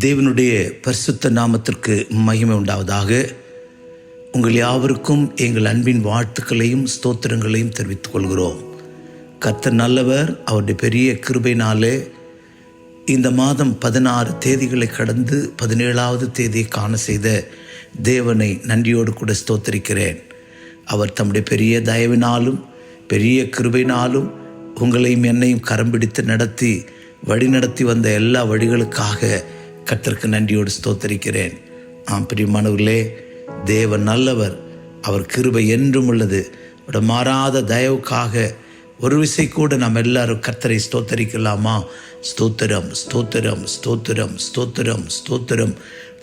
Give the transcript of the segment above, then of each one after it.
தேவனுடைய பரிசுத்த நாமத்திற்கு மகிமை உண்டாவதாக. உங்கள் யாவருக்கும் எங்கள் அன்பின் வாழ்த்துக்களையும் ஸ்தோத்திரங்களையும் தெரிவித்துக் கொள்கிறோம். கர்த்தர் நல்லவர். அவருடைய பெரிய கிருபையினாலே இந்த மாதம் 16 தேதிகளை கடந்து 17வது தேதியை காண செய்த தேவனை நன்றியோடு கூட ஸ்தோத்திரிக்கிறேன். அவர் தம்முடைய பெரிய தயவினாலும் பெரிய கிருபையினாலும் உங்களையும் என்னையும் கரம் பிடித்து நடத்தி வழிநடத்தி வந்த எல்லா வழிகளுக்காக கர்த்தருக்கு நன்றியோடு ஸ்தோத்திரிக்கிறேன். பிரியமானவர்களே, தேவன் நல்லவர். அவர் கிருபை என்றும் உள்ளது. அவருடைய மாறாத தயவுக்காக ஒரு விசை கூட நாம் எல்லாரும் கர்த்தரை ஸ்தோத்தரிக்கலாமா? ஸ்தோத்திரம், ஸ்தோத்திரம், ஸ்தோத்திரம், ஸ்தோத்திரம், ஸ்தோத்திரம்.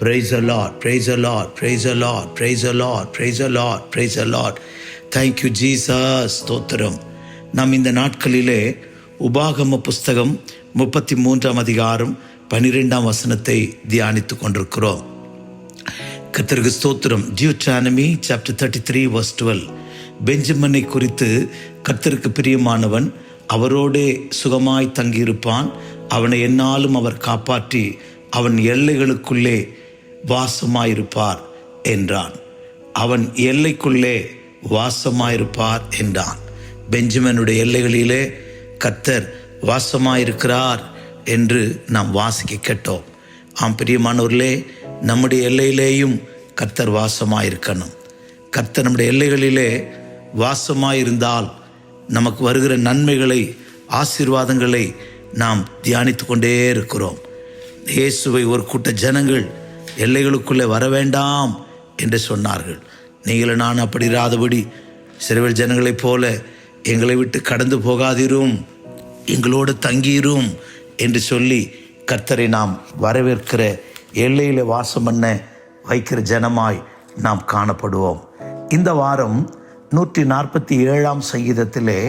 Praise the Lord, praise the Lord, praise the Lord, praise the Lord, praise the Lord, praise the Lord. Thank you Jesus. ஸ்தோத்திரம். நாம் இந்த நாட்களிலே உபாகம புஸ்தகம் 33ஆம் அதிகாரம் 12ஆம் வசனத்தை தியானித்து கொண்டிருக்கிறோம். கர்த்தருக்கு ஸ்தோத்திரம். Deuteronomy chapter 33 verse 12. பெஞ்சமினை குறித்து கர்த்தருக்கு பிரியமானவன் அவரோடே சுகமாய் தங்கியிருப்பான். அவனை எந்நாளும் அவர் காப்பாற்றி அவன் எல்லைகளுக்குள்ளே வாசமாயிருப்பார் என்றான். அவன் எல்லைக்குள்ளே வாசமாயிருப்பார் என்றான். பெஞ்சமினுடைய எல்லைகளிலே கர்த்தர் வாசமாயிருக்கிறார் என்று நாம் வாசிக்க கேட்டோம். பிரியமானவர்களே, நம்முடைய எல்லையிலேயும் கர்த்தர் வாசமாயிருக்கணும். கர்த்தர் நம்முடைய எல்லைகளிலே வாசமாயிருந்தால் நமக்கு வருகிற நன்மைகளை, ஆசீர்வாதங்களை நாம் தியானித்து கொண்டே இருக்கிறோம். இயேசுவை ஒரு கூட்ட ஜனங்கள் எல்லைகளுக்குள்ளே வர வேண்டாம் என்று சொன்னார்கள். நீங்களும் நான் அப்படி இராதபடி சிறுவர் ஜனங்களைப் போல எங்களை விட்டு கடந்து போகாதிரும், எங்களோடு தங்கியிரும் என்று சொல்லி கர்த்தரை நாம் வரவேற்கிற, எல்லையில் வாசம் பண்ண வைக்கிற ஜனமாய் நாம் காணப்படுவோம். இந்த வாரம் 147ஆம் சங்கீதத்திலே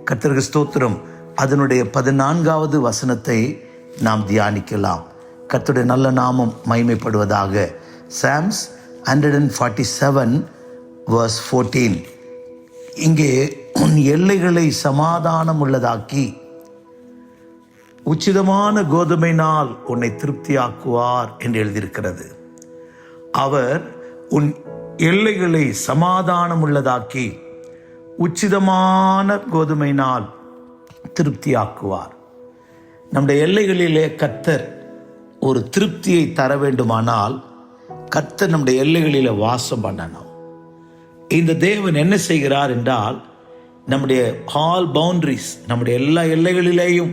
கர்த்தருக்கு ஸ்தோத்திரம் அதனுடைய 14வது வசனத்தை நாம் தியானிக்கலாம். கர்த்தருடைய நல்ல நாமம் மகிமைப்படுவதாக. Psalms 147 verse 14. இங்கே உன் எல்லைகளை சமாதானம் உள்ளதாக்கி உச்சிதமான கோதுமையினால் உன்னை திருப்தியாக்குவார் என்று எழுதியிருக்கிறது. அவர் உன் எல்லைகளை சமாதானம் உள்ளதாக்கி உச்சிதமான கோதுமையினால் திருப்தியாக்குவார். நம்முடைய எல்லைகளிலே கர்த்தர் ஒரு திருப்தியை தர வேண்டுமானால் கர்த்தர் நம்முடைய எல்லைகளிலே வாசம் பண்ணணும். இந்த தேவன் என்ன செய்கிறார் என்றால், நம்முடைய ஆல் பவுண்டரிஸ், நம்முடைய எல்லா எல்லைகளிலேயும்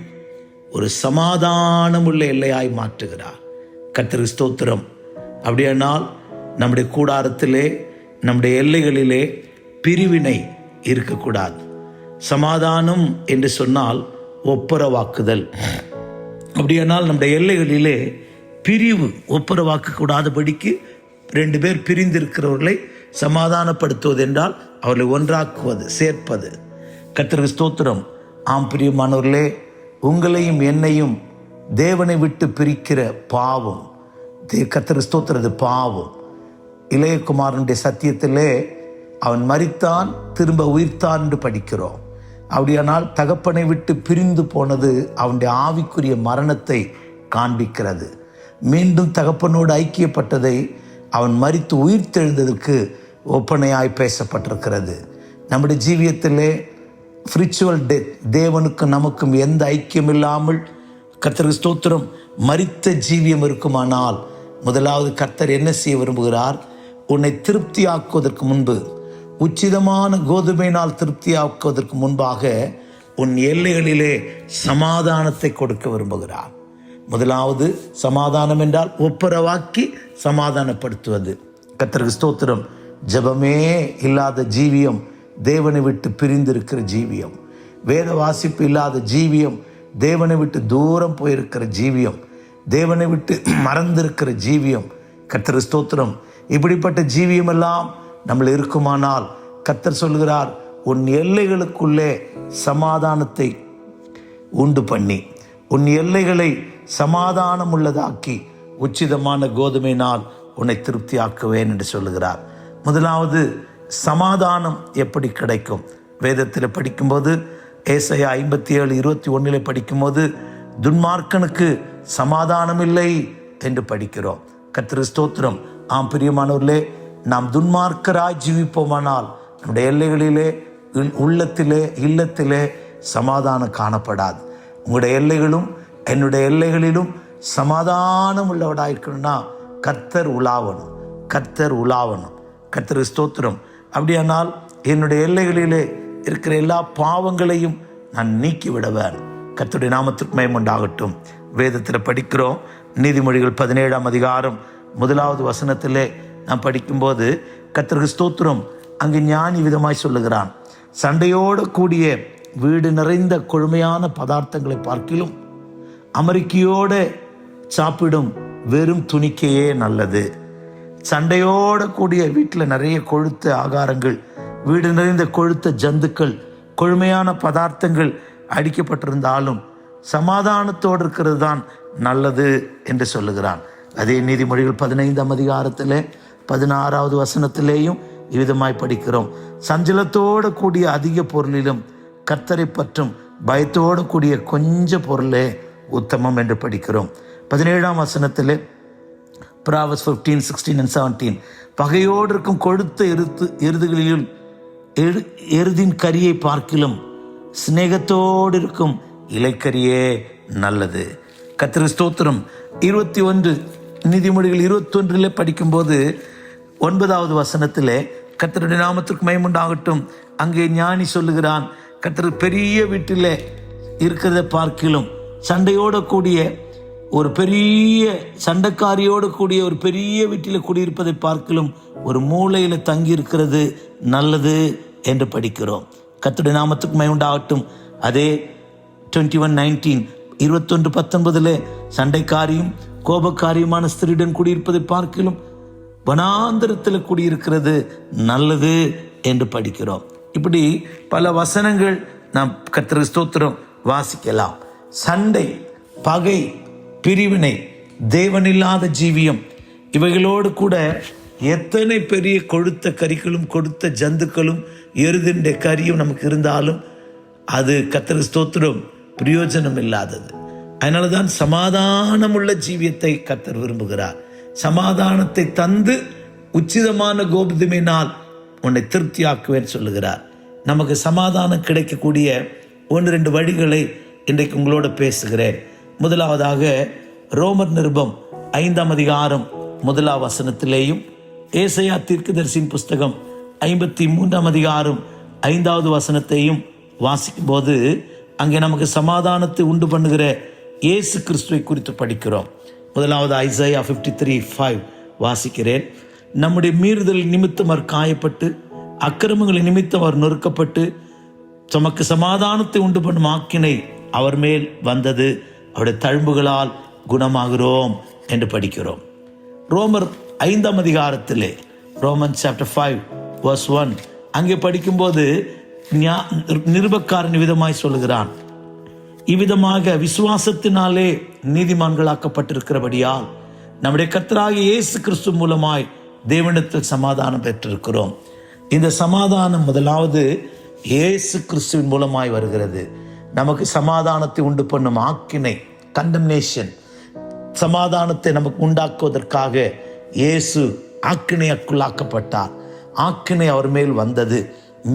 ஒரு சமாதானம் உள்ள எல்லையாய் மாற்றுகிறார். கர்த்தருக்கு ஸ்தோத்திரம். அப்படியானால் நம்முடைய கூடாரத்திலே, நம்முடைய எல்லைகளிலே பிரிவினை இருக்கக்கூடாது. சமாதானம் என்று சொன்னால் ஒப்புரவாக்குதல். அப்படியானால் நம்முடைய எல்லைகளிலே பிரிவு, ஒப்புரவாக்கக்கூடாதபடிக்கு 2 பேர் பிரிந்திருக்கிறவர்களை சமாதானப்படுத்துவது என்றால் அவர்களை ஒன்றாக்குவது, சேர்ப்பது. கர்த்தருக்கு ஸ்தோத்திரம். பிரியமானவர்களே, உங்களையும் என்னையும் தேவனை விட்டு பிரிக்கிற பாவம், கர்த்தருக்கு ஸ்தோத்திரது பாவம். இளையகுமாரனுடைய சத்தியத்திலே அவன் மரித்தான், திரும்ப உயிர்த்தான் என்று படிக்கிறோம். அப்படியானால் தகப்பனை விட்டு பிரிந்து போனது அவனுடைய ஆவிக்குரிய மரணத்தை காண்பிக்கிறது. மீண்டும் தகப்பனோடு ஐக்கியப்பட்டதை அவன் மரித்து உயிர்த்தெழுந்ததற்கு ஒப்பனையாய் பேசப்பட்டிருக்கிறது. நம்முடைய ஜீவியத்திலே ஸ்பிரிச்சுவல் டெத், தேவனுக்கும் நமக்கும் எந்த ஐக்கியம் இல்லாமல் கர்த்தருக்கு ஸ்தோத்திரம் மரித்த ஜீவியம் இருக்குமானால், முதலாவது கர்த்தர் என்ன செய்ய விரும்புகிறார்? உன்னை திருப்தியாக்குவதற்கு முன்பு, உச்சிதமான கோதுமையினால் திருப்தியாக்குவதற்கு முன்பாக உன் எல்லைகளிலே சமாதானத்தை கொடுக்க விரும்புகிறார். முதலாவது சமாதானம் என்றால் ஒப்புரவாக்கி சமாதானப்படுத்துவது. கர்த்தருக்கு ஸ்தோத்திரம். ஜெபமே இல்லாத ஜீவியம் தேவனை விட்டு பிரிந்திருக்கிற ஜீவியம். வேத வாசிப்பு இல்லாத ஜீவியம் தேவனை விட்டு தூரம் போயிருக்கிற ஜீவியம், தேவனை விட்டு மறந்திருக்கிற ஜீவியம். கர்த்தருக்கு ஸ்தோத்திரம். இப்படிப்பட்ட ஜீவியம் எல்லாம் நம்மள இருக்குமானால் கர்த்தர் சொல்கிறார், உன் எல்லைகளுக்குள்ளே சமாதானத்தை உண்டு பண்ணி, உன் எல்லைகளை சமாதானம் உள்ளதாக்கி உச்சிதமான கோதுமையினால் உன்னை திருப்தியாக்குவேன் என்று சொல்லுகிறார். முதலாவது சமாதானம் எப்படி கிடைக்கும்? வேதத்தில் படிக்கும்போது ஏசாயா 57:21 படிக்கும்போது, துன்மார்க்கனுக்கு சமாதானம் இல்லை என்று படிக்கிறோம். கர்த்தருக்கு ஸ்தோத்திரம். ஆம் பிரியமானவர்களே, நாம் துன்மார்க்கராய் ஜீவிப்போமானால் நம்முடைய எல்லைகளிலே, உள்ளத்திலே, இல்லத்திலே சமாதானம் காணப்படாது. உங்களுடைய எல்லைகளும் என்னுடைய எல்லைகளிலும் சமாதானம் உள்ளவடாயிருக்கணும்னா கர்த்தர் உலாவணும், கர்த்தர் உலாவணும். கர்த்தருக்கு ஸ்தோத்திரம். அப்படியானால் என்னுடைய எல்லைகளிலே இருக்கிற எல்லா பாவங்களையும் நான் நீக்கிவிட வேணும். கர்த்தருடைய நாமத்திற்கு மகிமை உண்டாகட்டும். வேதத்தில் படிக்கிறோம், நீதிமொழிகள் 17ஆம் அதிகாரம் 1வது வசனத்திலே நாம் படிக்கும்போது கர்த்தருக்கு ஸ்தோத்திரம். அங்கு ஞானி விதமாய் சொல்லுகிறான், சண்டையோடு கூடிய வீடு நிறைந்த கொழுமையான பதார்த்தங்களை பார்க்கிலும் அமெரிக்கையோடு சாப்பிடும் வெறும் துணிக்கையே நல்லது. சண்டையோடு கூடிய வீட்டில் நிறைய கொழுத்த ஆகாரங்கள், வீடு நிறைந்த கொழுத்த ஜந்துக்கள், கொழுமையான பதார்த்தங்கள் அடிக்கப்பட்டிருந்தாலும் சமாதானத்தோடு இருக்கிறது தான் நல்லது என்று சொல்லுகிறான். அதே நீதிமொழிகள் 15ஆம் அதிகாரத்திலே 16வது வசனத்திலேயும் இவ்விதமாய் படிக்கிறோம், சஞ்சலத்தோடு கூடிய அதிக பொருளிலும் கர்த்தரை பற்றும் பயத்தோடு கூடிய கொஞ்ச பொருளே உத்தமம் என்று படிக்கிறோம். 17ஆம் வசனத்திலே Proverbs 15, 16 and 17, பகையோடு இருக்கும் கொழுத்த எருதுகளில் எருதின் கரியை பார்க்கிலும் சிநேகத்தோடு இருக்கும் இலைக்கரியே நல்லது. கர்த்தருக்கு ஸ்தோத்திரம். 21 நீதிமொழிகள் 21 படிக்கும்போது 9வது வசனத்திலே கர்த்தருடைய நாமத்திற்கு மகிமை உண்டாகட்டும். அங்கே ஞானி சொல்லுகிறான், கர்த்தர் பெரிய வீட்டிலே இருக்கிறத பார்க்கிலும் சண்டையோடு கூடிய ஒரு பெரிய சண்டைக்காரியோடு கூடிய ஒரு பெரிய வீட்டில் குடியிருப்பதை பார்க்கிலும் ஒரு மூலையில் தங்கி இருக்கிறது நல்லது என்று படிக்கிறோம். கர்த்தருடைய நாமத்துக்கு மகிமை உண்டாகட்டும். அதே 21:19 21:19 சண்டைக்காரியும் கோபக்காரியுமான ஸ்திரீடன் குடியிருப்பதை பார்க்கிலும் வனாந்தரத்தில் குடியிருக்கிறது நல்லது என்று படிக்கிறோம். இப்படி பல வசனங்கள் நாம் கர்த்தருக்கு ஸ்தோத்திரம் வாசிக்கலாம். சண்டை, பகை, பிரிவினை, தேவனில்லாத ஜீவியம், இவைகளோடு கூட எத்தனை பெரிய கொழுத்த கரிகளும் கொடுத்த ஜந்துக்களும் எருதின்ற கரியும் நமக்கு இருந்தாலும் அது கர்த்தருக்கு ஸ்தோத்திரம் பிரயோஜனம் இல்லாதது. அதனால தான் சமாதானமுள்ள ஜீவியத்தை கர்த்தர் விரும்புகிறார். சமாதானத்தை தந்து உச்சிதமான கோபுதமினால் உன்னை திருப்தியாக்குவேன் சொல்லுகிறார். நமக்கு சமாதானம் கிடைக்கக்கூடிய 1-2 வழிகளை இன்றைக்கு உங்களோட பேசுகிறேன். முதலாவதாக ரோமர் நிருபம் 5ஆம் அதிகாரம் 1வது வசனத்திலேயும் ஏசாயா தீர்க்கதரிசியின் புஸ்தகம் 53ஆம் அதிகாரம் 5வது வசனத்தையும் வாசிக்கும் போது அங்கே நமக்கு சமாதானத்தை உண்டு பண்ணுகிற இயேசு கிறிஸ்துவை குறித்து படிக்கிறோம். முதலாவது ஐசாயா 53:5 வாசிக்கிறேன். நம்முடைய மீறுதல் நிமித்தம் அவர் காயப்பட்டு, அக்கிரமங்களின் நிமித்தம் அவர் நொறுக்கப்பட்டு, தமக்கு சமாதானத்தை உண்டு பண்ணும் ஆக்கினை அவர் மேல் வந்தது, அவருடைய தழும்புகளால் குணமாகிறோம் என்று படிக்கிறோம். ரோமர் 5ஆம் அதிகாரத்திலே ரோமன் சாப்டர் 5:1 அங்கே படிக்கும்போது நிருபக்காரன் விதமாய் சொல்லுகிறான், இவ்விதமாக விசுவாசத்தினாலே நீதிமான்களாக்கப்பட்டிருக்கிறபடியால் நம்முடைய கர்த்தராகிய இயேசு கிறிஸ்து மூலமாய் தேவனிடத்தில் சமாதானம் பெற்றிருக்கிறோம். இந்த சமாதானம் முதலாவது இயேசு கிறிஸ்துவின் மூலமாய் வருகிறது. நமக்கு சமாதானத்தை உண்டு பண்ணும் ஆக்கினை, கண்டம்னேஷன், சமாதானத்தை நமக்கு உண்டாக்குவதற்காக இயேசு ஆக்கினைக்குள்ளாக்கப்பட்டார். ஆக்கினை அவர் மேல் வந்தது,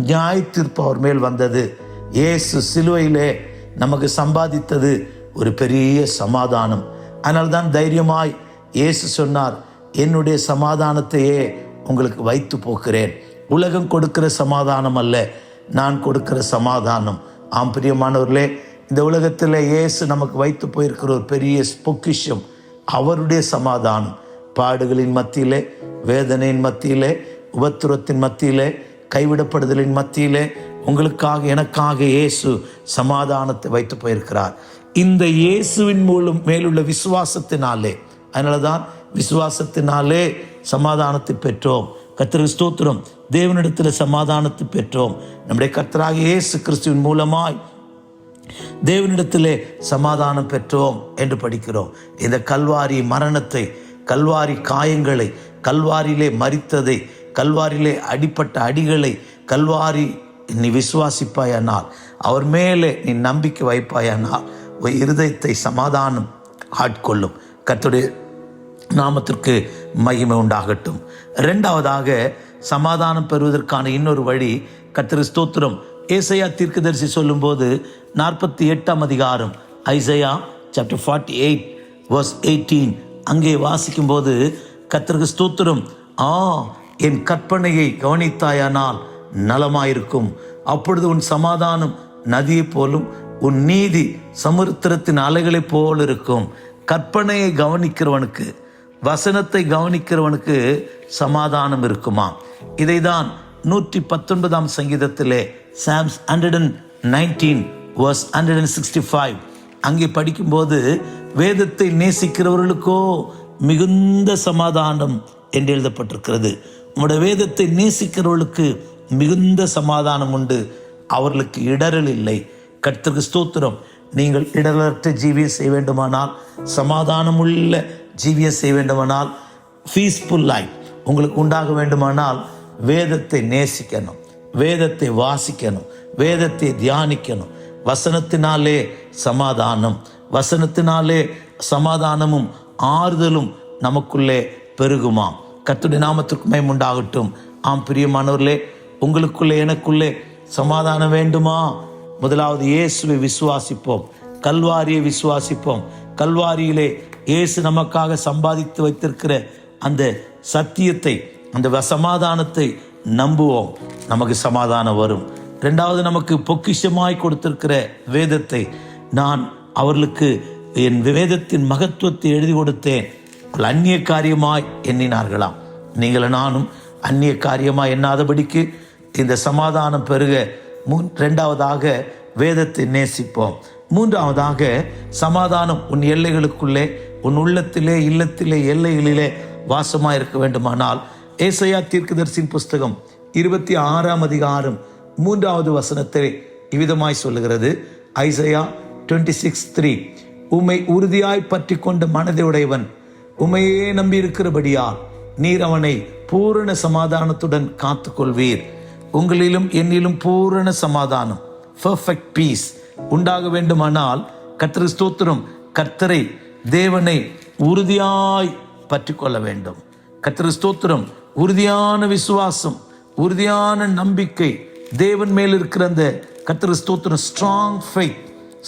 நியாய தீர்ப்பு அவர் மேல் வந்தது. இயேசு சிலுவையிலே நமக்கு சம்பாதித்தது ஒரு பெரிய சமாதானம். அதனால்தான் தைரியமாய் இயேசு சொன்னார், என்னுடைய சமாதானத்தையே உங்களுக்கு வைத்து போகிறேன். உலகம் கொடுக்கிற சமாதானம் அல்ல, நான் கொடுக்கிற சமாதானம். ஆம் பிரியமானவர்களே, இந்த உலகத்தில் இயேசு நமக்கு வைத்து போயிருக்கிற ஒரு பெரிய பொக்கிஷம் அவருடைய சமாதானம். பாடுகளின் மத்தியிலே, வேதனையின் மத்தியிலே, உபத்திரத்தின் மத்தியிலே, கைவிடப்படுதலின் மத்தியிலே உங்களுக்காக எனக்காக இயேசு சமாதானத்தை வைத்து போயிருக்கிறார். இந்த இயேசுவின் மூலம் மேலுள்ள விசுவாசத்தினாலே, அதனாலதான் விசுவாசத்தினாலே சமாதானத்தை பெற்றோம். கர்த்தருக்கு ஸ்தோத்திரம். தேவனிடத்தில் சமாதானத்தை பெற்றோம். நம்முடைய கர்த்தராகிய இயேசு கிறிஸ்துவின் மூலமாய் தேவனிடத்திலே சமாதானம் பெற்றோம் என்று படிக்கிறோம். இந்த கல்வாரி மரணத்தை, கல்வாரி காயங்களை, கல்வாரியிலே மரித்ததை, கல்வாரியிலே அடிப்பட்ட அடிகளை, கல்வாரி நீ விசுவாசிப்பாயானால், அவர் மேலே நீ நம்பிக்கை வைப்பாயானால், இருதயத்தை சமாதானம் ஆட்கொள்ளும். கர்த்தருடைய நாமத்திற்கு மகிமை உண்டாகட்டும். இரண்டாவதாக சமாதானம் பெறுவதற்கான இன்னொரு வழி, கர்த்தருக்கு ஸ்தோத்திரம், ஏசாயா தீர்க்கதரிசி சொல்லும்போது 48ஆம் அதிகாரம், ஐசையா சாப்டர் 48 verse 18 அங்கே வாசிக்கும்போது, கர்த்தருக்கு ஸ்தோத்திரம், என் கற்பனையை கவனித்தாயானால் நலமாயிருக்கும், அப்பொழுது உன் சமாதானம் நதியைப் போலும் உன் நீதி சமுத்திரத்தின் அலைகளைப் போல் இருக்கும். கற்பனையை கவனிக்கிறவனுக்கு, வசனத்தை கவனிக்கிறவனுக்கு சமாதானம் இருக்குமா? இதைதான் 119ஆம் சங்கீதத்திலே Psalms 119 verse 165 அங்கே படிக்கும்போது, வேதத்தை நேசிக்கிறவர்களுக்கோ மிகுந்த சமாதானம் என்று எழுதப்பட்டிருக்கிறது. உங்களுடைய வேதத்தை நேசிக்கிறவர்களுக்கு மிகுந்த சமாதானம் உண்டு, அவர்களுக்கு இடரல் இல்லை. கர்த்தருக்கு ஸ்தோத்திரம். நீங்கள் இடரலற்ற ஜீவியம் செய்ய வேண்டுமானால், சமாதானம் உள்ள ஜீவியம் செய்ய வேண்டுமானால், பீஸ்ஃபுல் லைஃப் உங்களுக்கு உண்டாக வேண்டுமானால், வேதத்தை நேசிக்கணும், வேதத்தை வாசிக்கணும், வேதத்தை தியானிக்கணும். வசனத்தினாலே சமாதானம், வசனத்தினாலே சமாதானமும் ஆறுதலும் நமக்குள்ளே பெருகுமாம். கர்த்தருடைய நாமத்திற்கு மகிமை உண்டாகட்டும். ஆம் பிரியமானவர்களே, உங்களுக்குள்ளே எனக்குள்ளே சமாதானம் வேண்டுமா? முதலாவது இயேசுவை விசுவாசிப்போம், கல்வாரியை விசுவாசிப்போம். கல்வாரியிலே இயேசு நமக்காக சம்பாதித்து வைத்திருக்கிற அந்த சத்தியத்தை, அந்த சமாதானத்தை நம்புவோம், நமக்கு சமாதானம் வரும். இரண்டாவது, நமக்கு பொக்கிஷமாய் கொடுத்திருக்கிற வேதத்தை, நான் அவர்களுக்கு என் வேதத்தின் மகத்துவத்தை எழுதி கொடுத்தேன், அந்நிய காரியமாய் எண்ணினார்களாம். நீங்கள் நானும் அந்நிய காரியமாய் எண்ணாதபடிக்கு இந்த சமாதானம் பெருக இரண்டாவதாக வேதத்தை நேசிப்போம். மூன்றாவதாக, சமாதானம் உன் எல்லைகளுக்குள்ளே, உன் உள்ளத்திலே, இல்லத்திலே, எல்லைகளிலே வாசமாக இருக்க வேண்டுமானால், ஏசாயா தீர்க்கதரிசியின் புஸ்தகம் 26ஆம் அதிகாரம் 3வது வசனத்தை இவ்விதமாய் சொல்லுகிறது. ஐசையா 26:3, உம்மை உறுதியாய் பற்றி கொண்ட மனதை உடையவன் உம்மையே நம்பியிருக்கிறபடியால் நீர் அவனை பூரண சமாதானத்துடன் காத்து கொள்வீர். உங்களிலும் என்னிலும் பூரண சமாதானம், பெர்ஃபெக்ட் பீஸ் உண்டாக வேண்டுமானால், கர்த்தருக்கு ஸ்தோத்திரம், கர்த்தரை, தேவனை உறுதியாய் பற்றி கொள்ள வேண்டும். கர்த்தருக்கு ஸ்தோத்திரம், உறுதியான விசுவாசம், உறுதியான நம்பிக்கை, தேவன் மேல் இருக்கிற அந்த கர்த்தருக்கு ஸ்தோத்திரம், ஸ்ட்ராங் ஃபெய்த்,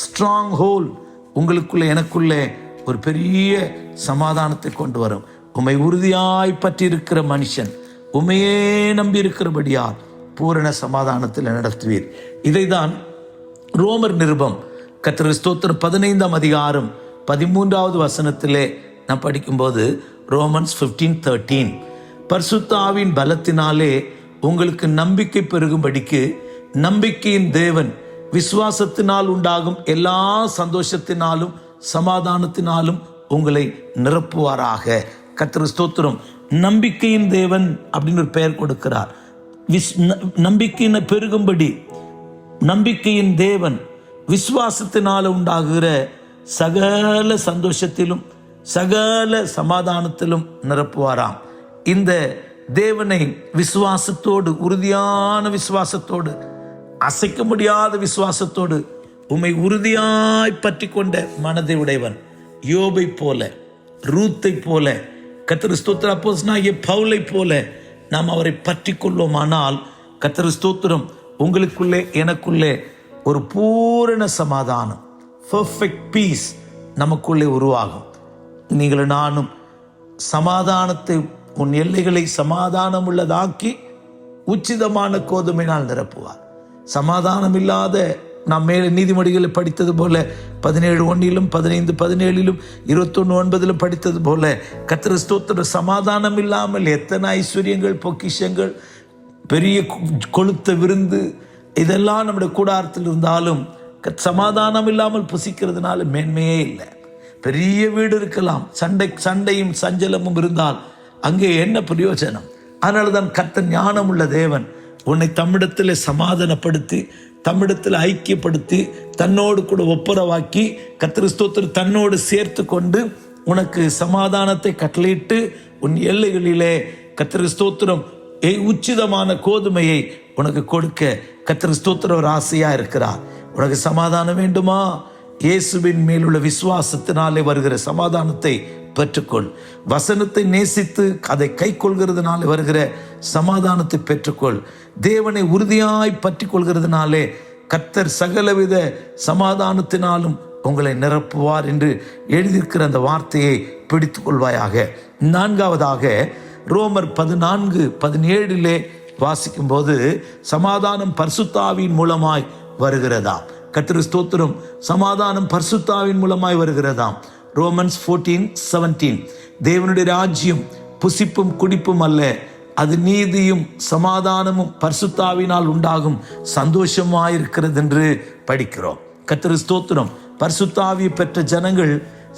ஸ்ட்ராங் ஹோல்ட் உங்களுக்குள்ளே எனக்குள்ளே ஒரு பெரிய சமாதானத்தை கொண்டு வரும். உம்மை உறுதியாய் பற்றி இருக்கிற மனுஷன் உம்மையே நம்பி இருக்கிறபடியால் பூரண சமாதானத்தில் நடத்துவீர். இதைதான் ரோமர் நிருபம் கர்த்தருக்கு ஸ்தோத்திரம் 15ஆம் அதிகாரம் 13வது வசனத்திலே நாம் படிக்கும்போது, ரோமன்ஸ் 15:13, பரிசுத்த ஆவியின் பலத்தினாலே உங்களுக்கு நம்பிக்கை பெருகும்படிக்கு நம்பிக்கையின் தேவன் விசுவாசத்தினால் உண்டாகும் எல்லா சந்தோஷத்தினாலும் சமாதானத்தினாலும் உங்களை நிரப்புவாராக. கர்த்தருக்கு ஸ்தோத்திரம். நம்பிக்கையின் தேவன் அப்படின்னு ஒரு பெயர் கொடுக்கிறார். நம்பிக்கையினை பெருகும்படி நம்பிக்கையின் தேவன் விசுவாசத்தினால் உண்டாகுகிற சகல சந்தோஷத்திலும் சகல சமாதானத்திலும் நிரப்புவாராம். இந்த தேவனை விசுவாசத்தோடு, உறுதியான விசுவாசத்தோடு, அசைக்க முடியாத விசுவாசத்தோடு, உம்மை உறுதியாய் பற்றி கொண்ட மனதை உடையவன், யோபை போல, ரூத்தை போல, கர்த்தருக்கு ஸ்தோத்திரம், அப்போஸ்தலனாகிய பவுலை போல நாம் அவரை பற்றி கொள்வோமானால், கர்த்தருக்கு ஸ்தோத்திரம், உங்களுக்குள்ளே எனக்குள்ளே ஒரு பூரண சமாதானம், பெர்ஃபெக்ட் பீஸ் நமக்குள்ளே உருவாகும். நீங்கள் நானும் சமாதானத்தை, உன் எல்லைகளை சமாதானம் உள்ளதாக்கி உச்சிதமான கோதுமையினால் நிரப்புவார். சமாதானம் இல்லாத, நாம் மேலே நீதிமொழிகளை படித்தது போல 17:1, 15:17, 21:9 படித்தது போல, கர்த்தருக்கு ஸ்தோத்திரம், சமாதானம் இல்லாமல் எத்தனை ஐஸ்வர்யங்கள், பொக்கிஷங்கள், பெரிய கொளுத்த விருந்து இதெல்லாம் நம்முடைய கூடாரத்தில் இருந்தாலும் சமாதானம் இல்லாமல் புசிக்கிறதுனால மேன்மையே இல்லை. பெரிய வீடு இருக்கலாம், சண்டையும் சஞ்சலமும் இருந்தால் அங்கே என்ன பிரயோஜனம்? அதனால தான் கர்த்தர் ஞானம் உள்ள தேவன் உன்னை தம்மிடத்தில் சமாதானப்படுத்தி, தம்மிடத்தில் ஐக்கியப்படுத்தி, தன்னோடு கூட ஒப்புரவாக்கி, கர்த்தருக்கு ஸ்தோத்திரம், தன்னோடு சேர்த்து கொண்டு உனக்கு சமாதானத்தை கட்டளையிட்டு உன் எல்லைகளிலே கர்த்தருக்கு ஸ்தோத்திரம் உச்சிதமான கோதுமையை உனக்கு கொடுக்க கர்த்தருக்கு ஸ்தோத்திரம் ஒரு ஆசையா இருக்கிறார். உனக்கு சமாதானம் வேண்டுமா? இயேசுவின் மேலுள்ள விசுவாசத்தினாலே வருகிற சமாதானத்தை பெற்றுக்கொள். வசனத்தை நேசித்து அதை கை கொள்கிறதுனால வருகிற சமாதானத்தை பெற்றுக்கொள். தேவனை உறுதியாய் பற்றி கொள்கிறதுனாலே கர்த்தர் சகலவித சமாதானத்தினாலும் உங்களை நிரப்புவார் என்று எழுதியிருக்கிற அந்த வார்த்தையை பிடித்து கொள்வாயாக. நான்காவதாக ரோமர் 14:17 வாசிக்கும் போது சமாதானம் பரிசுத்தாவின் மூலமாய் வருகிறதாம். கர்த்தருக்கு ஸ்தோத்திரம். சமாதானம் பரிசுத்தாவின் மூலமாய் வருகிறதாம். ரோமன்ஸ் 14:17 தேவனுடைய ராஜ்யம் புசிப்பும் குடிப்பும் அல்ல, அது நீதியும் சமாதானமும் பரிசுத்தாவினால் உண்டாகும் சந்தோஷமாயிருக்கிறது என்று படிக்கிறோம். கர்த்தருக்கு ஸ்தோத்திரம். பரிசுத்தாவியை பெற்ற ஜனங்கள்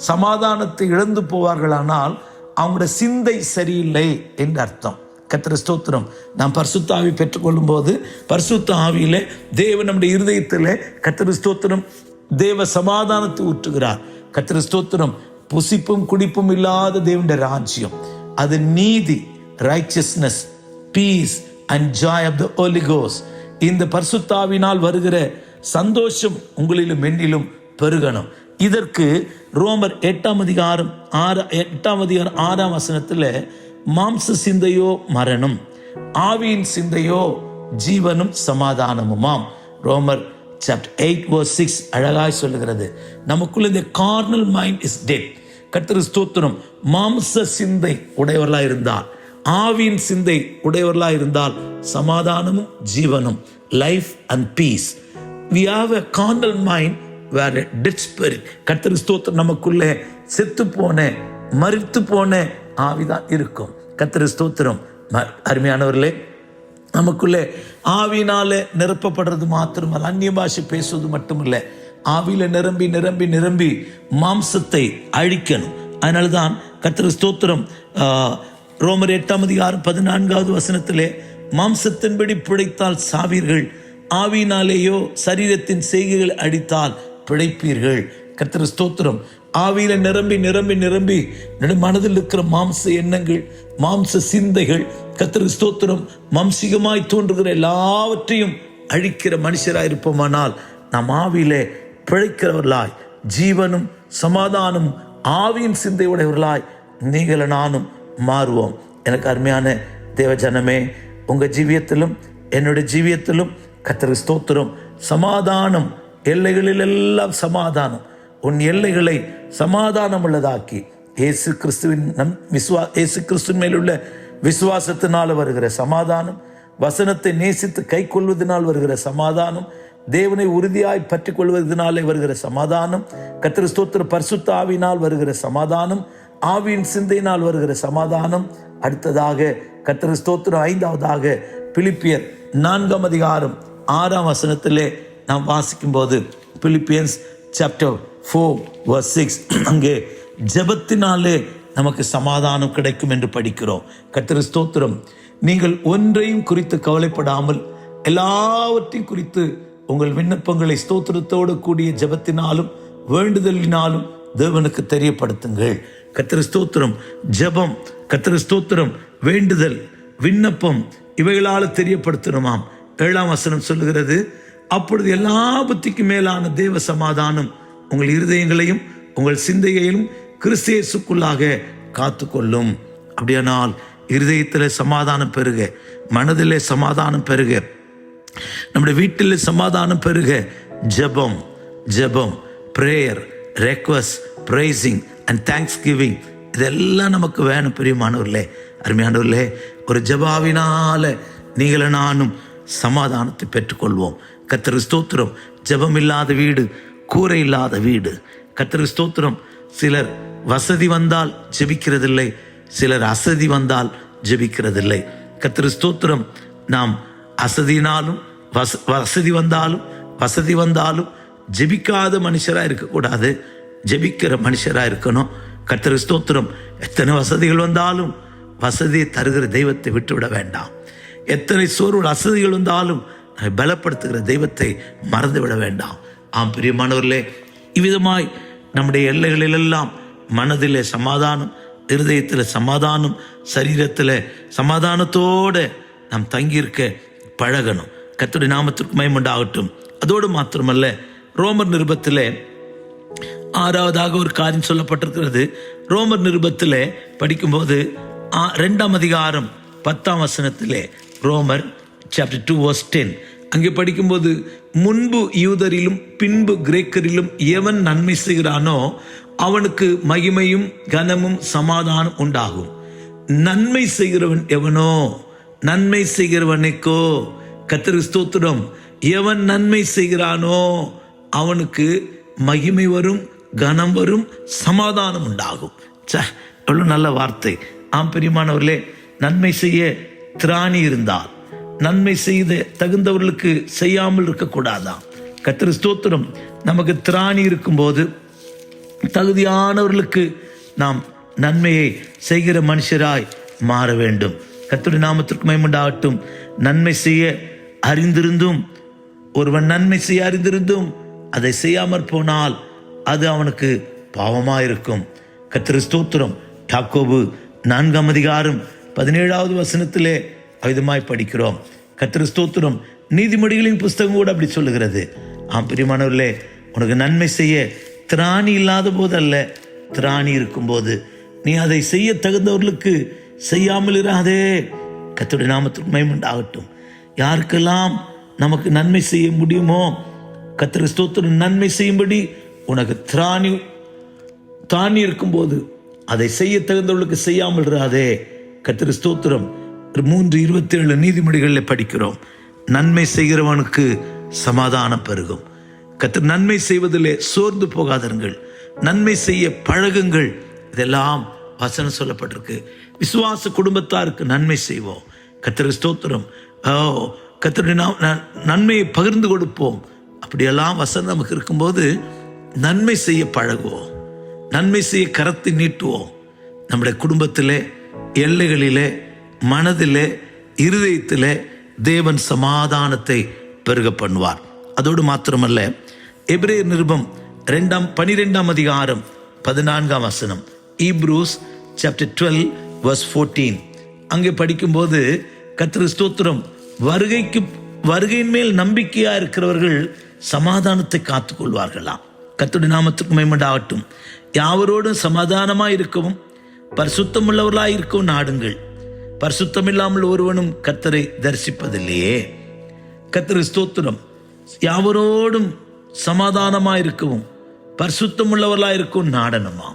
சமாதானத்தை இழந்து போவார்களானால் அவங்களோட சிந்தை சரியில்லை என்று அர்த்தம். கர்த்தருக்கு ஸ்தோத்திரம். நாம் பரிசுத்த ஆவி பெற்றுக்கொள்ளும் போது பரிசுத்த ஆவியிலே தேவன் நம்முடைய இருதயத்திலே கர்த்தருக்கு ஸ்தோத்திரம் தேவ சமாதானத்தை ஊற்றுகிறார். கர்த்தருக்கு ஸ்தோத்திரம். புசிப்பும் குடிப்பும் இல்லாத தேவனுடைய ராஜ்யம் அது நீதி, righteousness, peace and joy of the Holy Ghost. இந்த பரிசுத்தாவினால் வருகிற சந்தோஷம் உங்களிலும் என்னிலும் பெருகணும். இதற்கு ரோமர் 8:6 மாம்ச சிந்தையோ மரணம், ஆவியின் சிந்தையோ ஜீவனும் சமாதானமுமாம். ரோமர் chapter 8:6 அழகாய் சொல்லுகிறது. நமக்குள்ள இந்த carnal mind is dead. கர்த்தருக்கு ஸ்தோத்திரம். மாம்ச சிந்தை உடையவர்களாய் இருந்தால், ஆவியின் சிந்தை உடையவர்களாய் இருந்தால் சமாதானமும் ஜீவனும், life and peace. we have a carnal mind where a dead spirit. கர்த்தருக்கு ஸ்தோத்திரம். நமக்குள்ளே செத்து போன மரித்து போன ஆவிதான் இருக்கும். கர்த்தருக்கு ஸ்தோத்திரம். அருமையானவர்களே, நமக்குள்ளே ஆவினால நிரப்பப்படுறது மாத்திரமல்ல, அந்நிய பாஷை பேசுவது மட்டுமில்லை, ஆவியில நிரம்பி நிரம்பி நிரம்பி மாம்சத்தை அழிக்கணும். அதனால்தான் கர்த்தருக்கு ஸ்தோத்திரம். ரோமர் 8:14 மாம்சத்தின்படி பிழைத்தால் சாவீர்கள், ஆவியினாலேயோ சரீரத்தின் செய்கைகள் அடித்தால் பிழைப்பீர்கள். கர்த்தருக்கு ஸ்தோத்திரம். ஆவியில நிரம்பி நிரம்பி நிரம்பி மனதில் இருக்கிற மாம்ச எண்ணங்கள், மாம்ச சிந்தைகள், கர்த்தருக்கு ஸ்தோத்திரம், மாம்சிகமாய் தோன்றுகிற எல்லாவற்றையும் அழிக்கிற மனுஷராயிருப்போமானால் நாம் ஆவியிலே பிழைக்கிறவர்களாய், ஜீவனும் சமாதானம் ஆவியின் சிந்தையுடையவர்களாய் நீங்கள் நானும் மாறுவோம். எனக்கு அருமையான தேவஜனமே, உங்க ஜீவியத்திலும் என்னுடைய ஜீவியத்திலும் கர்த்தருக்கு ஸ்தோத்திரம் சமாதானம், எல்லைகளில் எல்லாம் சமாதானம். உன் எல்லைகளை சமாதானம் உள்ளதாக்கி இயேசு கிறிஸ்துவின் மேலுள்ள விசுவாசத்தினால் வருகிற சமாதானம், வசனத்தை நேசித்து கை கொள்வதனால் வருகிற சமாதானம், தேவனை உறுதியாய் பற்றி கொள்வதனாலே வருகிற சமாதானம், கர்த்தருக்கு ஸ்தோத்திரம் பரிசுத்த ஆவியினால் வருகிற சமாதானம், ஆவியின் சிந்தையினால் வருகிற சமாதானம். அடுத்ததாக கர்த்தருக்கு ஸ்தோத்திரம் 5ஆவதாக பிலிப்பியர் 4:6 நாம் வாசிக்கும் போது, பிலிப்பியன்ஸ் chapter 4:6 அங்கே ஜெபத்தினாலே நமக்கு சமாதானம் கிடைக்கும் என்று படிக்கிறோம். கர்த்தருக்கு ஸ்தோத்திரம். நீங்கள் ஒன்றையும் குறித்து கவலைப்படாமல் எல்லாவற்றையும் குறித்து உங்கள் விண்ணப்பங்களை ஸ்தோத்திரத்தோடு கூடிய ஜெபத்தினாலும் வேண்டுதலினாலும் தேவனுக்கு தெரியப்படுத்துங்கள். கர்த்தருக்கு ஸ்தோத்திரம். ஜெபம், கர்த்தருக்கு ஸ்தோத்திரம், வேண்டுதல், விண்ணப்பம் இவைகளால் தெரியப்படுத்தணுமாம். 7 சொல்லுகிறது, அப்பொழுது எல்லா புத்திக்கு மேலான தேவ சமாதானம் உங்கள் இருதயங்களையும் உங்கள் சிந்தையையும் கிறிஸ்து இயேசுக்குள்ளாக காத்துக்கொள்ளும். அப்படியானால் இருதயத்தில் சமாதானம் பெருக, மனதிலே சமாதானம் பெருக, நம்முடைய வீட்டில் சமாதானம் பெருக ஜெபம், ஜெபம், prayer, request, pricing and thanks giving இதெல்லாம் நமக்கு வேணும். பிரியமானவர்களே, அருமையானவர்களே, ஒரு ஜெபாவினால நீங்களும் நானும் சமாதானத்தை பெற்றுக்கொள்வோம். கர்த்தருக்கு ஸ்தோத்திரம். ஜெபம் இல்லாத வீடு கூரை இல்லாத வீடு. கர்த்தருக்கு ஸ்தோத்திரம். சிலர் வசதி வந்தால் ஜெபிக்கிறதில்லை, சிலர் அசதி வந்தால் ஜெபிக்கிறதில்லை. கர்த்தருக்கு ஸ்தோத்திரம். நாம் அசதினாலும் வசதி வந்தாலும் ஜெபிக்காத மனுஷராக இருக்கக்கூடாது, ஜெபிக்கிற மனுஷராக இருக்கணும். கர்த்தருக்கு ஸ்தோத்திரம். எத்தனை வசதிகள் வந்தாலும் வசதியை தருகிற தெய்வத்தை விட்டுவிட வேண்டாம். எத்தனை சோர்வு அசதிகள் வந்தாலும் பலப்படுத்துகிற தெய்வத்தை மறந்துவிட வேண்டாம். ஆம் பிரியமானவர்களே, இவ்விதமாய் நம்முடைய எல்லைகளிலெல்லாம் மனதிலே சமாதானம், இருதயத்தில் சமாதானம், சரீரத்தில் சமாதானத்தோடு நாம் தங்கியிருக்க பழகணும். கர்த்தருடைய நாமத்திற்கு மகிமை உண்டாகட்டும். அதோடு மாத்திரமல்ல, ரோமர் நிருபத்திலே ஆறாவதாக ஒரு காரியம் சொல்லப்பட்டிருக்கிறது. ரோமர் நிருபத்தில் படிக்கும்போது 2ஆம் அதிகாரம் 10ஆம் வசனத்திலே, ரோமர் chapter 2 verse 10, அங்கே படிக்கும்போது, முன்பு யூதரிலும் பின்பு கிரேக்கரிலும் எவன் நன்மை செய்கிறானோ அவனுக்கு மகிமையும் கனமும் சமாதானம் உண்டாகும். நன்மை செய்கிறவன் எவனோ, நன்மை செய்கிறவனுக்கோ கர்த்தருக்கு ஸ்தோத்திரம், எவன் நன்மை செய்கிறானோ அவனுக்கு மகிமை வரும், கனம் வரும், சமாதானம் உண்டாகும். எவ்வளவு நல்ல வார்த்தை. ஆம் பிரியமானவர்களே, நன்மை செய்ய திராணி இருந்தால், நன்மை செய்த தகுந்தவர்களுக்கு செய்யாமல் இருக்கக்கூடாதான். கர்த்தருக்கு ஸ்தோத்திரம். நமக்கு திராணி இருக்கும்போது தகுதியானவர்களுக்கு நாம் நன்மையை செய்கிற மனுஷராய் மாற வேண்டும். கர்த்தருடைய நாமத்திற்கு மகிமை உண்டாகட்டும். நன்மை செய்ய அறிந்திருந்தும், ஒருவன் நன்மை செய்ய அறிந்திருந்தும் அதை செய்யாமற் போனால் அது அவனுக்கு பாவமாயிருக்கும். கர்த்தருக்கு ஸ்தோத்திரம். யாக்கோபு 4ஆம் அதிகாரம் 17வது வசனத்திலே அவிதமாய் படிக்கிறோம். கர்த்தருக்கு ஸ்தோத்திரம். நீதிமொழிகளின் புஸ்தகம் கூட அப்படி சொல்லுகிறது. ஆம் பிரியமானவர்களே, உனக்கு நன்மை செய்ய திராணி இல்லாத போது அல்ல, திராணி இருக்கும்போது நீ அதை செய்ய தகுந்தவர்களுக்கு செய்யாமல் இராதே. கர்த்தருடைய நாமத்திற்கு மகிமை உண்டாகட்டும். யாருக்கெல்லாம் நமக்கு நன்மை செய்ய முடியுமோ கர்த்தருக்கு ஸ்தோத்திரம், நன்மை செய்யும்படி உனக்கு திராணி இருக்கும்போது அதை செய்ய தகுந்தவர்களுக்கு செய்யாமல் இராதே. கர்த்தருக்கு ஸ்தோத்திரம். 3:27 நீதிமொழிகளில் படிக்கிறோம். நன்மை செய்கிறவனுக்கு சமாதானம் பெருகும். கர்த்தர் நன்மை செய்வதிலே சோர்ந்து போகாதீர்கள், நன்மை செய்ய பழகுங்கள். இதெல்லாம் வசனம் சொல்லப்பட்டிருக்கு. விசுவாச குடும்பத்தாருக்கு நன்மை செய்வோம். கர்த்தருக்கு ஸ்தோத்திரம். கர்த்தருடைய நன்மையை பகிர்ந்து கொடுப்போம். அப்படியெல்லாம் வசனம் நமக்கு இருக்கும்போது நன்மை செய்ய பழகுவோம், நன்மை செய்ய கரத்தை நீட்டுவோம். நம்முடைய குடும்பத்திலே, எல்லைகளிலே, மனதிலே, இருதயத்திலே தேவன் சமாதானத்தை பெருக பண்ணுவார். அதோடு மாத்திரமல்ல, எபிரேயர் நிருபம் 12ஆம் அதிகாரம் 14ஆம் வசனம், Hebrews chapter 12 verse 14, அங்கே படிக்கும்போது கர்த்தருக்கு ஸ்தோத்திரம், வருகையின் மேல் நம்பிக்கையா இருக்கிறவர்கள் சமாதானத்தை காத்துக் கொள்வார்களாம். கர்த்தருடைய நாமத்துக்கு மகிமை உண்டாகட்டும். யாவரோடும் சமாதானமாய் இருக்கவும் பரிசுத்தம் உள்ளவர்களாய் இருக்கவும் நாடுங்கள். பரிசுத்தம் இல்லாமல் ஒருவனும் கர்த்தரை தரிசிப்பதில்லையே. கர்த்தருக்கு ஸ்தோத்திரம். யாவரோடும் சமாதானமாய் இருக்கவும் பரிசுத்தம் உள்ளவர்களாய் இருக்கவும் நாடணுமா.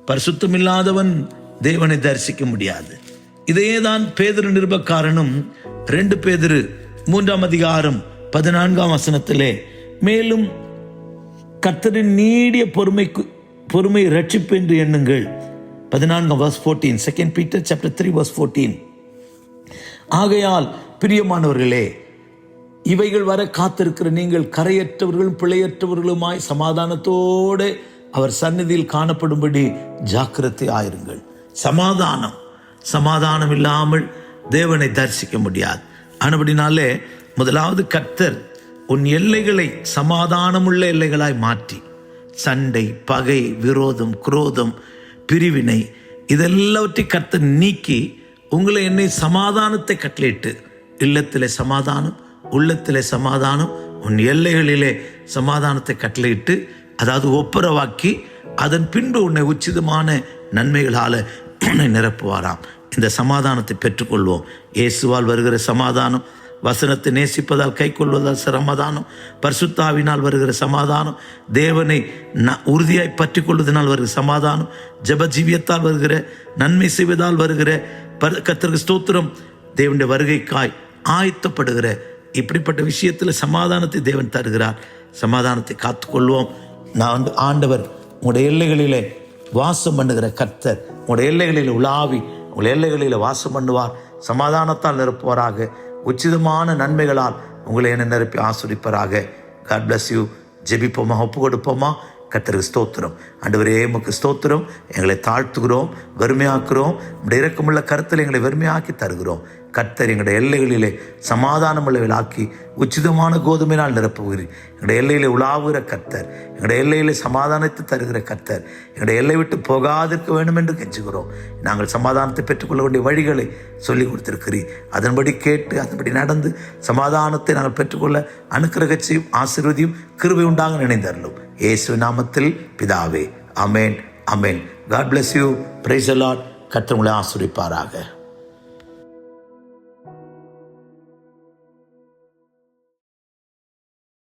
பரிசுத்தம் இல்லாதவன் தேவனை தரிசிக்க முடியாது. இதையேதான் பேதுரு நிருபக்காரனும் 2 பேதுரு 3ஆம் அதிகாரம் 14ஆம் வசனத்திலே, மேலும் கர்த்தரின் நீடிய பொறுமை ரட்சிப்பு என்று எண்ணுங்கள். 14 verse 14, 2 Peter chapter 3 verse 14. ஆகையால் பிரியமானவர்களே, இவைகள் வர காத்திருக்கிற நீங்கள் கரையற்றவர்களும் பிழையற்றவர்களுமாய் சமாதானத்தோடு அவர் சந்நிதியில் காணப்படும்படி ஜாக்கிரதை ஆயிருங்கள். சமாதானம் இல்லாமல் தேவனை தரிசிக்க முடியாது. ஆனபடினாலே முதலாவது கர்த்தர் உன் எல்லைகளை சமாதானமுள்ள எல்லைகளாய் மாற்றி, சண்டை, பகை, விரோதம், குரோதம், பிரிவினை இதெல்லாவற்றை கர்த்தர் நீக்கி உங்களை என்னை சமாதானத்தை கட்டளையிட்டு, இல்லத்திலே சமாதானம், உள்ளத்திலே சமாதானம், உன் எல்லைகளிலே சமாதானத்தை கட்டளையிட்டு, அதாவது ஒப்புரவாக்கி, அதன் பின்பு உன்னை உச்சிதமான நன்மைகளால் உன்னை நிரப்புவாராம். இந்த சமாதானத்தை பெற்றுக்கொள்வோம். இயேசுவால் வருகிற சமாதானம், வசனத்தை நேசிப்பதால் கை கொள்வதால் சமாதானம், பரிசுத்த ஆவியினால் வருகிற சமாதானம், தேவனை உறுதியாய் பற்றி கொள்வதனால் வருகிற சமாதானம், ஜெப ஜீவியத்தால் வருகிற, நன்மை செய்வதால் வருகிற, கர்த்தருக்கு ஸ்தோத்திரம், தேவனுடைய வருகைக்காய் ஆயத்தப்படுகிற இப்படிப்பட்ட விஷயத்தில் சமாதானத்தை தேவன் தருகிறார். சமாதானத்தை காத்துக்கொள்வோம். ஆண்டவர் உங்களுடைய எல்லைகளிலே வாசம் பண்ணுகிற கர்த்தர் உங்களுடைய எல்லைகளில் உலாவி உங்கள் எல்லைகளில் வாசம் பண்ணுவார். சமாதானத்தால் நிரப்புவாராக. உச்சிதமான நன்மைகளால் உங்களை என்ன நிரப்பி ஆசீர்வதிப்பாராக. God bless you. ஜெபிப்போமா, ஒப்பு கொடுப்போமா. கர்த்தருக்கு ஸ்தோத்திரம். ஆண்டவரே, உமக்கு ஸ்தோத்திரம். எங்களை தாழ்த்துகிறோம், வெறுமையாக்குறோம். நம்முடைய இரக்கமுள்ள கருத்தில் எங்களை வெறுமையாக்கி தருகிறோம். கர்த்தர் எங்களுடைய எல்லைகளிலே சமாதானம் உள்ளவர்களாக்கி உச்சிதமான கோதுமையினால் நிரப்புகிறீர். எங்களுடைய எல்லையிலே உலாவுகிற கர்த்தர், எங்களுடைய எல்லையிலே சமாதானத்தை தருகிற கர்த்தர், எங்களுடைய எல்லை விட்டு போகாதிருக்க வேண்டும் என்று கெஞ்சுகிறோம். நாங்கள் சமாதானத்தை பெற்றுக்கொள்ள வேண்டிய வழிகளை சொல்லிக் கொடுத்திருக்கிறீர். அதன்படி கேட்டு அதன்படி நடந்து சமாதானத்தை நாங்கள் பெற்றுக்கொள்ள அனுக்கிரகத்தையும் ஆசீர்வதியும் கிருபை உண்டாக நினைந்தருளும். இயேசு நாமத்தில் பிதாவே. ஆமென், ஆமென். God bless you. Praise the Lord. கர்த்தர் உங்களை ஆசீர்வதிப்பாராக.